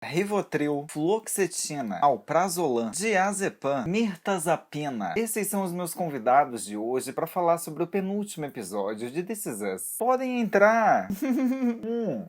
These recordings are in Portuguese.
Rivotril, fluoxetina, alprazolam, diazepam, mirtazapina. Esses são os meus convidados de hoje para falar sobre o penúltimo episódio de This Is Us. Podem entrar!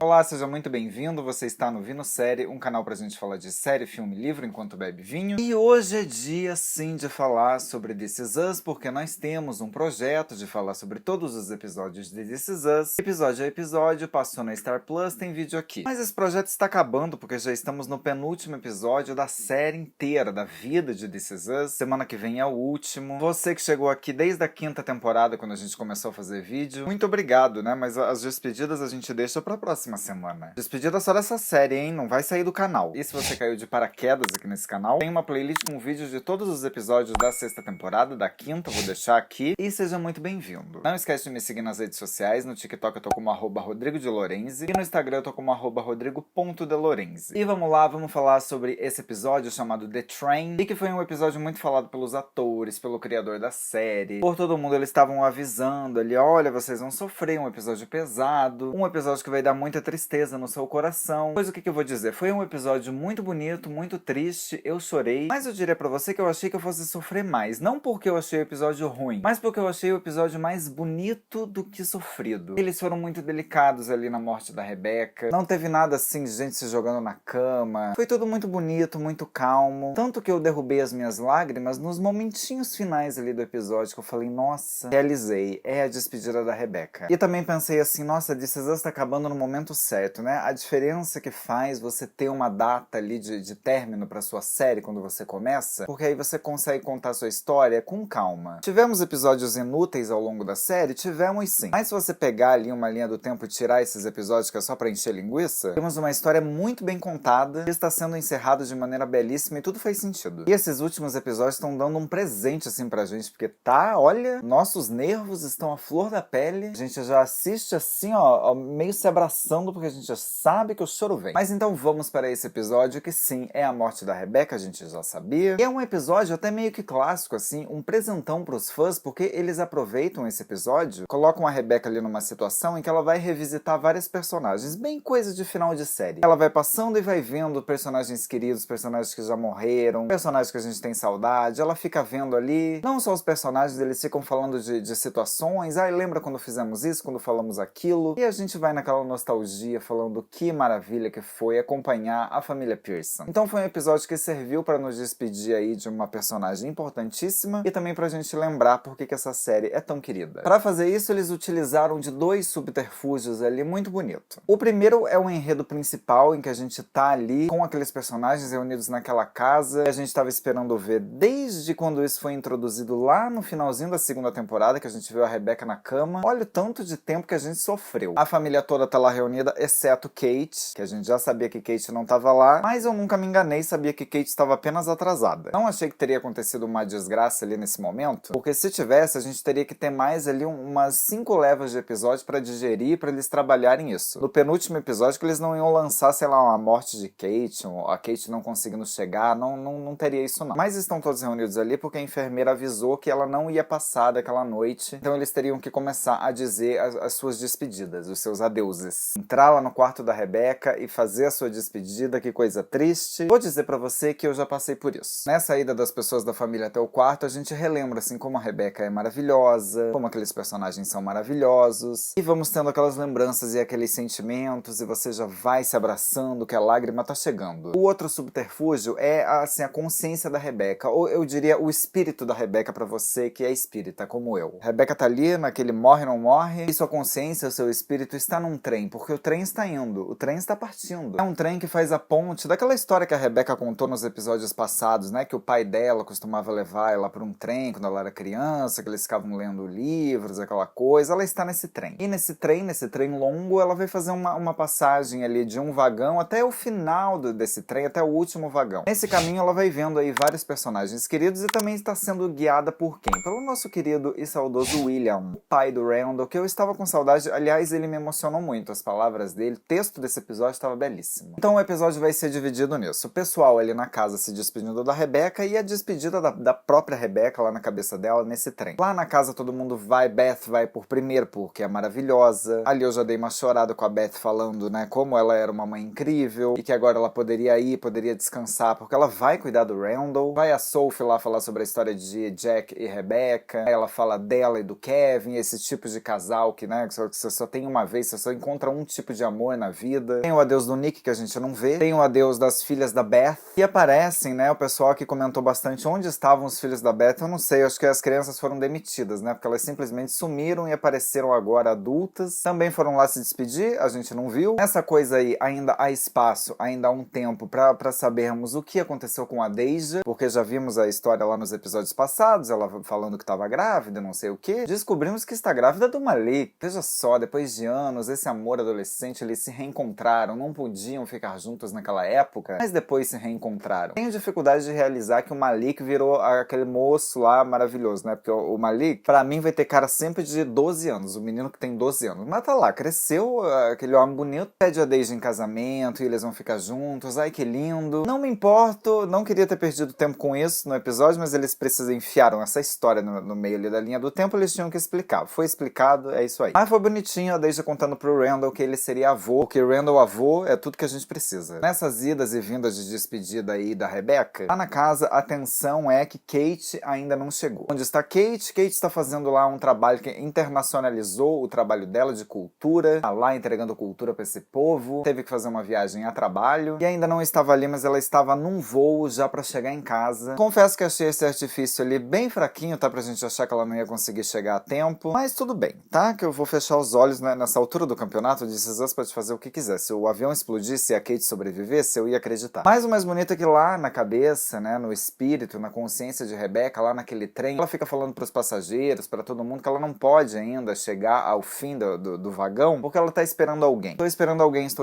Olá, seja muito bem-vindo. Você está no Vino Série, um canal pra gente falar de série, filme, livro enquanto bebe vinho. E hoje é dia sim de falar sobre This Is Us, porque nós temos um projeto de falar sobre todos os episódios de This Is Us. Episódio a episódio, passou na Star Plus, tem vídeo aqui. Mas esse projeto está acabando porque já estamos no penúltimo episódio da série inteira, da vida de This Is Us. Semana que vem é o último. Você que chegou aqui desde a 5ª temporada, quando a gente começou a fazer vídeo, muito obrigado, né? Mas as despedidas a gente deixa pra próxima semana. Despedida só dessa série, hein? Não vai sair do canal. E se você caiu de paraquedas aqui nesse canal, tem uma playlist com vídeos de todos os episódios da 6ª temporada, da 5ª, vou deixar aqui. E seja muito bem-vindo. Não esquece de me seguir nas redes sociais. No TikTok eu tô como @RodrigoDeLorenzi e no Instagram eu tô como @Rodrigo.deLorenzi. E vamos lá, vamos falar sobre esse episódio chamado The Train, e que foi um episódio muito falado pelos atores, pelo criador da série, por todo mundo. Eles estavam avisando ali, olha, vocês vão sofrer um episódio pesado, um episódio que vai dar muita tristeza no seu coração. Pois o que eu vou dizer? Foi um episódio muito bonito, muito triste, eu chorei, mas eu diria pra você que eu achei que eu fosse sofrer mais, não porque eu achei o episódio ruim, mas porque eu achei o episódio mais bonito do que sofrido. Eles foram muito delicados ali na morte da Rebecca, não teve nada assim de gente se jogando na cama, foi tudo muito bonito, muito calmo, tanto que eu derrubei as minhas lágrimas nos momentinhos finais ali do episódio, que eu falei, nossa, realizei, é a despedida da Rebecca. E também pensei assim, nossa, This Is Us tá acabando no momento certo, né? A diferença que faz você ter uma data ali de término pra sua série quando você começa, porque aí você consegue contar sua história com calma. Tivemos episódios inúteis ao longo da série? Tivemos sim. Mas se você pegar ali uma linha do tempo e tirar esses episódios que é só pra encher linguiça, temos uma história muito bem contada, que está sendo encerrada de maneira belíssima e tudo faz sentido. E esses últimos episódios estão dando um presente assim pra gente, porque tá, olha, nossos nervos estão à flor da pele, a gente já assiste assim, ó, meio se abraçando, porque a gente já sabe que o choro vem. Mas então vamos para esse episódio, que sim, é a morte da Rebecca, a gente já sabia. E é um episódio até meio que clássico, assim, um presentão pros fãs, porque eles aproveitam esse episódio, colocam a Rebecca ali numa situação em que ela vai revisitar vários personagens, bem coisa de final de série. Ela vai passando e vai vendo personagens queridos, personagens que já morreram, personagens que a gente tem saudade, ela fica vendo ali, não só os personagens, eles ficam falando de situações, lembra quando fizemos isso, quando falamos aquilo, e a gente vai naquela nostalgia falando que maravilha que foi acompanhar a família Pearson. Então foi um episódio que serviu para nos despedir aí de uma personagem importantíssima e também pra gente lembrar por que essa série é tão querida. Para fazer isso, eles utilizaram de 2 subterfúgios ali muito bonito. O primeiro é o enredo principal, em que a gente tá ali com aqueles personagens reunidos naquela casa, que a gente tava esperando ver desde quando isso foi introduzido lá no finalzinho da 2ª temporada, que a gente viu a Rebecca na cama. Olha o tanto de tempo que a gente sofreu. A família toda tá lá reunida, exceto Kate, que a gente já sabia que Kate não tava lá, mas eu nunca me enganei, sabia que Kate estava apenas atrasada. Não achei que teria acontecido uma desgraça ali nesse momento, porque se tivesse, a gente teria que ter mais ali umas 5 levas de episódios pra digerir, pra eles trabalharem isso. No penúltimo episódio, que eles não iam lançar, sei lá, uma morte de Kate, ou a Kate não conseguindo chegar, não teria isso não. Mas estão todos reunidos ali porque a enfermeira avisou que ela não ia passar daquela noite, então eles teriam que começar a dizer as suas despedidas, os seus adeuses. Entrar lá no quarto da Rebecca e fazer a sua despedida, que coisa triste. Vou dizer pra você que eu já passei por isso. Nessa ida das pessoas da família até o quarto, a gente relembra assim como a Rebecca é maravilhosa, como aqueles personagens são maravilhosos, e vamos tendo aquelas lembranças e aqueles sentimentos, e você já vai se abraçando, que a lágrima tá chegando. O outro subterfúgio é assim, a consciência da Rebecca, ou eu diria o espírito da Rebecca pra você que é espírita, como eu. A Rebecca tá ali naquele morre não morre, e sua consciência, o seu espírito está num trem, porque o trem está indo, o trem está partindo. É um trem que faz a ponte daquela história que a Rebecca contou nos episódios passados, né, que o pai dela costumava levar ela pra um trem quando ela era criança, que eles ficavam lendo livros, aquela coisa. Ela está nesse trem. E nesse trem longo, ela vai fazer uma passagem ali de um vagão até o final desse trem, até o último vagão. Nesse caminho, ela vai vendo aí vários personagens queridos e também está sendo guiada por quem? Pelo nosso querido e saudoso William, o pai do Randall, que eu estava com saudade. Aliás, ele me emocionou muito, as palavras dele, o texto desse episódio estava belíssimo. Então o episódio vai ser dividido nisso. O pessoal ali na casa se despedindo da Rebecca e a despedida da própria Rebecca lá na cabeça dela nesse trem. Lá na casa todo mundo vai, Beth vai por primeiro porque é maravilhosa. Ali eu já dei uma chorada com a Beth falando, né, como ela era uma mãe incrível e que agora ela poderia ir, poderia descansar, porque ela vai cuidar do Randall. Vai a Sophie lá falar sobre a história de Jack e Rebecca. Ela fala dela e do Kevin, esse tipo de casal que, né, que você só tem uma vez, você só encontra um tipo de amor na vida. Tem o adeus do Nick, que a gente não vê. Tem o adeus das filhas da Beth. E aparecem, né, o pessoal que comentou bastante onde estavam os filhos da Beth. Eu não sei, eu acho que as crianças foram demitidas, né, porque elas simplesmente sumiram e apareceram agora adultas. Também foram lá se despedir, a gente não viu. Essa coisa aí, ainda há espaço, ainda há um tempo pra sabermos o que aconteceu com a Deja, porque já vimos a história lá nos episódios passados, ela falando que estava grávida, não sei o que. Descobrimos que está grávida do Malik. Veja só, depois de anos, esse amor adolescente, eles se reencontraram, não podiam ficar juntos naquela época, mas depois se reencontraram. Tenho dificuldade de realizar que o Malik virou aquele moço lá maravilhoso, né? Porque o Malik, pra mim, vai ter cara sempre de 12 anos, o menino que tem 12 anos. Mas tá lá, cresceu, aquele homem bonito, pede a Deja em casamento e eles vão ficar juntos, ai que lindo. Não me importo, não queria ter perdido tempo com isso no episódio, mas eles precisam, enfiaram essa história no meio ali da linha do tempo, eles tinham que explicar. Foi explicado, é isso aí. Mas foi bonitinho a Deja contando pro Randall que ele seria avô, porque Randall avô é tudo que a gente precisa. Nessas idas e vindas de despedida aí da Rebecca, lá na casa a tensão é que Kate ainda não chegou. Onde está Kate? Kate está fazendo lá um trabalho que internacionalizou o trabalho dela de cultura, tá lá entregando cultura pra esse povo, teve que fazer uma viagem a trabalho, e ainda não estava ali, mas ela estava num voo já pra chegar em casa. Confesso que achei esse artifício ali bem fraquinho, tá? Pra gente achar que ela não ia conseguir chegar a tempo, mas tudo bem, tá? Que eu vou fechar os olhos, né, nessa altura do campeonato, de This Is Us pode fazer o que quiser. Se o avião explodisse e a Kate sobrevivesse, eu ia acreditar. Mas o mais bonito é que lá na cabeça, né, no espírito, na consciência de Rebecca, lá naquele trem, ela fica falando pros passageiros, pra todo mundo, que ela não pode ainda chegar ao fim do vagão, porque ela tá esperando alguém. Estou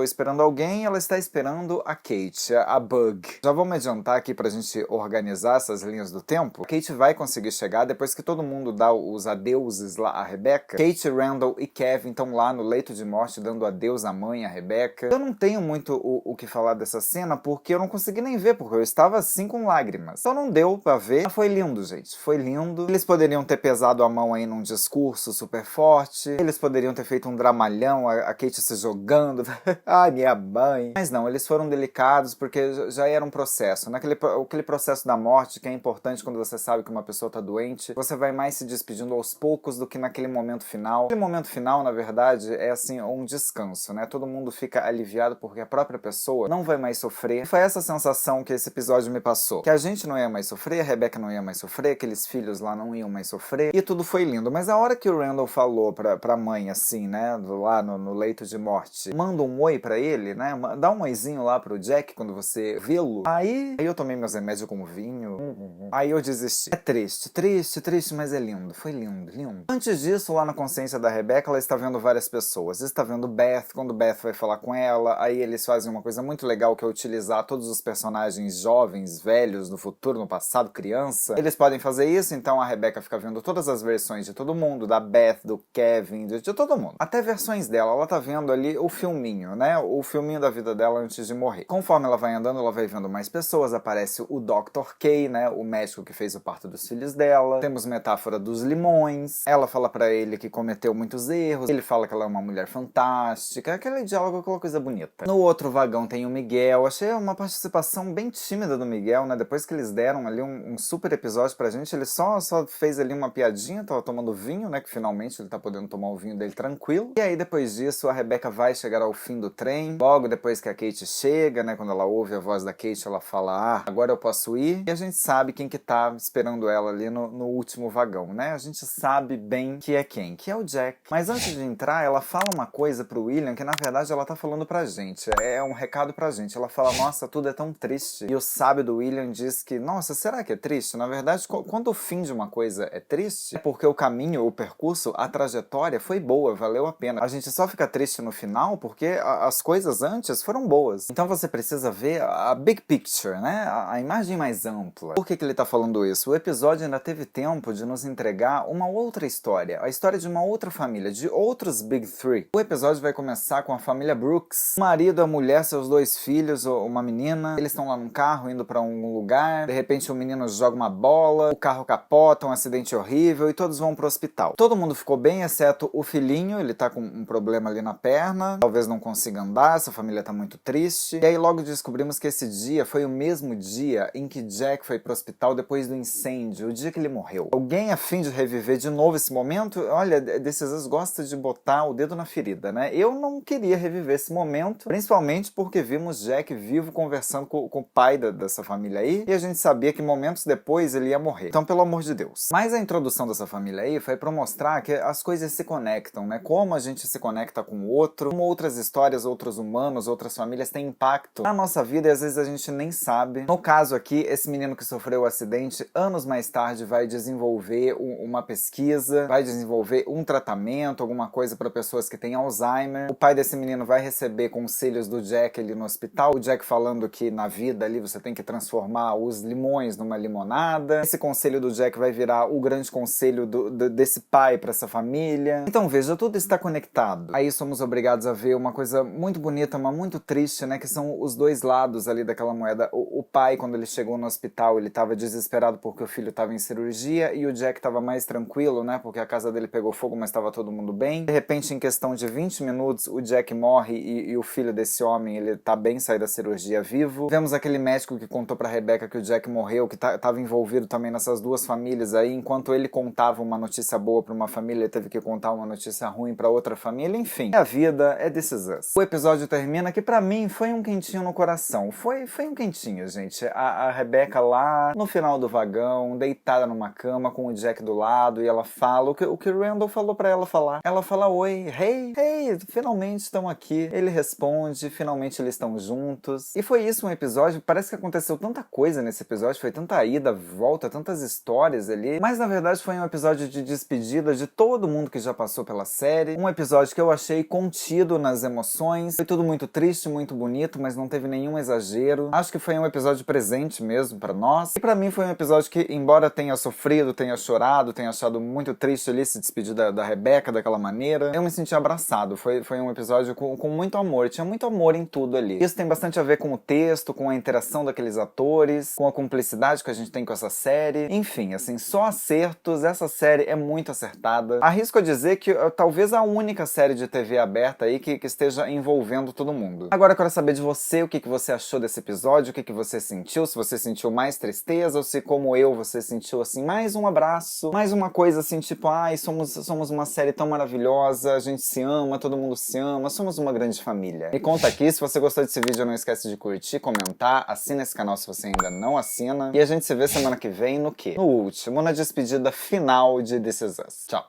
esperando alguém, ela está esperando a Kate, a Bug. Já vamos adiantar aqui pra gente organizar essas linhas do tempo. A Kate vai conseguir chegar depois que todo mundo dá os adeuses lá a Rebecca. Kate, Randall e Kevin estão lá no leito de morte dando adeus à mãe, a Rebecca. Eu não tenho muito o que falar dessa cena porque eu não consegui nem ver, porque eu estava assim com lágrimas. Então não deu pra ver. Mas foi lindo, gente. Foi lindo. Eles poderiam ter pesado a mão aí num discurso super forte. Eles poderiam ter feito um dramalhão, a Kate se jogando. Ai, minha mãe. Mas não, eles foram delicados porque já era um processo. Aquele processo da morte que é importante quando você sabe que uma pessoa tá doente, você vai mais se despedindo aos poucos do que naquele momento final. Aquele momento final, na verdade, é assim, um descanso, né? Todo mundo fica aliviado porque a própria pessoa não vai mais sofrer. E foi essa sensação que esse episódio me passou. Que a gente não ia mais sofrer, a Rebecca não ia mais sofrer, aqueles filhos lá não iam mais sofrer. E tudo foi lindo. Mas a hora que o Randall falou pra mãe, assim, né? Lá no leito de morte, manda um oi pra ele, né? Dá um oizinho lá pro Jack quando você vê-lo. Aí eu tomei meus remédios com vinho. Aí eu desisti. É triste, mas é lindo. Foi lindo, lindo. Antes disso, lá na consciência da Rebecca, ela está vendo várias pessoas. Está vendo Beth, quando Beth vai falar com ela. Aí eles fazem uma coisa muito legal, que é utilizar todos os personagens jovens, velhos, no futuro, no passado, criança. Eles podem fazer isso, então a Rebecca fica vendo todas as versões de todo mundo, da Beth, do Kevin, de todo mundo. Até versões dela. Ela tá vendo ali o filminho, né? O filminho da vida dela antes de morrer. Conforme ela vai andando, ela vai vendo mais pessoas. Aparece o Dr. K, né? O médico que fez o parto dos filhos dela. Temos metáfora dos limões. Ela fala pra ele que cometeu muitos erros. Ele fala que ela é uma mulher fantástica. Aquele diálogo, aquela coisa bonita. No outro vagão tem o Miguel. Achei uma participação bem tímida do Miguel, né? Depois que eles deram ali um super episódio pra gente, ele só fez ali uma piadinha, tava tomando vinho, né? Que finalmente ele tá podendo tomar o vinho dele tranquilo. E aí, depois disso, a Rebecca vai chegar ao fim do trem. Logo depois que a Kate chega, né? Quando ela ouve a voz da Kate, ela fala, agora eu posso ir. E a gente sabe quem que tá esperando ela ali no último vagão, né? A gente sabe bem que é quem? Que é o Jack. Mas antes de entrar, ela fala uma coisa pro William que, na verdade, ela tá falando pra gente. É um recado pra gente. Ela fala, nossa, tudo é tão triste. E o sábio do William diz que, nossa, será que é triste? Na verdade, quando o fim de uma coisa é triste, é porque o caminho, o percurso, a trajetória foi boa, valeu a pena. A gente só fica triste no final porque as coisas antes foram boas. Então você precisa ver a big picture, né? A imagem mais ampla. Por que ele tá falando isso? O episódio ainda teve tempo de nos entregar uma outra história. A história de uma outra família, de outros Big Three. O episódio vai começar com a família Brooks. O marido, a mulher, seus 2 filhos, uma menina. Eles estão lá num carro indo pra um lugar. De repente o menino joga uma bola, o carro capota, um acidente horrível e todos vão pro hospital. Todo mundo ficou bem, exceto o filhinho. Ele tá com um problema ali na perna. Talvez não consiga andar, essa família tá muito triste. E aí logo descobrimos que esse dia foi o mesmo dia em que Jack foi pro hospital depois do incêndio, o dia que ele morreu. Alguém a fim de reviver de novo esse momento? Olha, This Is Us gosta de botar o dedo na ferida, né? Eu não queria reviver esse momento, principalmente porque vimos Jack vivo conversando com o pai dessa família aí, e a gente sabia que momentos depois ele ia morrer. Então, pelo amor de Deus. Mas a introdução dessa família aí foi pra mostrar que as coisas se conectam, né? Como a gente se conecta com o outro, como outras histórias, outros humanos, outras famílias têm impacto na nossa vida e às vezes a gente nem sabe. No caso aqui, esse menino que sofreu o acidente, anos mais tarde vai desenvolver uma pesquisa, vai desenvolver um tratamento, alguma coisa para pessoas que têm Alzheimer. O pai desse menino vai receber conselhos do Jack ali no hospital, o Jack falando que na vida ali você tem que transformar os limões numa limonada. Esse conselho do Jack vai virar o grande conselho desse pai para essa família. Então veja, tudo está conectado. Aí somos obrigados a ver uma coisa muito bonita, mas muito triste, né, que são os dois lados ali daquela moeda. O pai, quando ele chegou no hospital, ele estava desesperado porque o filho estava em cirurgia, e o Jack estava mais tranquilo, né, porque a casa dele pegou fogo, mas estava todo mundo bem. De repente, em questão de 20 minutos, o Jack morre e o filho desse homem, ele tá bem, saiu da cirurgia vivo. Vemos aquele médico que contou pra Rebecca que o Jack morreu, que estava envolvido também nessas duas famílias aí. Enquanto ele contava uma notícia boa pra uma família, ele teve que contar uma notícia ruim pra outra família. Enfim, a vida é This Is Us. O episódio termina que pra mim foi um quentinho no coração. Foi um quentinho, gente. A Rebecca lá no final do vagão, deitada numa cama com o Jack do lado, e ela fala o que o Randall falou pra ela falar. Ela fala oi, hey, finalmente estão aqui. Ele responde, finalmente eles estão juntos. E foi isso um episódio, parece que aconteceu tanta coisa nesse episódio, foi tanta ida, volta, tantas histórias ali, mas na verdade foi um episódio de despedida de todo mundo que já passou pela série, um episódio que eu achei contido nas emoções, foi tudo muito triste, muito bonito, mas não teve nenhum exagero. Acho que foi um episódio presente mesmo pra nós, e pra mim foi um episódio que, embora tenha sofrido, tenha chorado, tenha achado muito triste ali se despedir da Rebecca daquela maneira, eu me senti abraçado. Foi um episódio com muito amor, tinha muito amor em tudo ali. Isso tem bastante a ver com o texto, com a interação daqueles atores, com a cumplicidade que a gente tem com essa série. Enfim, assim, só acertos. Essa série é muito acertada. Arrisco a dizer que talvez a única série de TV aberta aí que esteja envolvendo todo mundo. Agora eu quero saber de você, o que você achou desse episódio, o que você sentiu, se você sentiu mais tristeza ou se, como eu, você sentiu assim, mais um abraço, mais uma coisa assim, tipo, ai, somos uma série tão maravilhosa, a gente se ama, todo mundo se ama, somos uma grande família. Me conta aqui, se você gostou desse vídeo, não esquece de curtir, comentar, assina esse canal se você ainda não assina, e a gente se vê semana que vem no quê? No último, na despedida final de This Is Us. Tchau!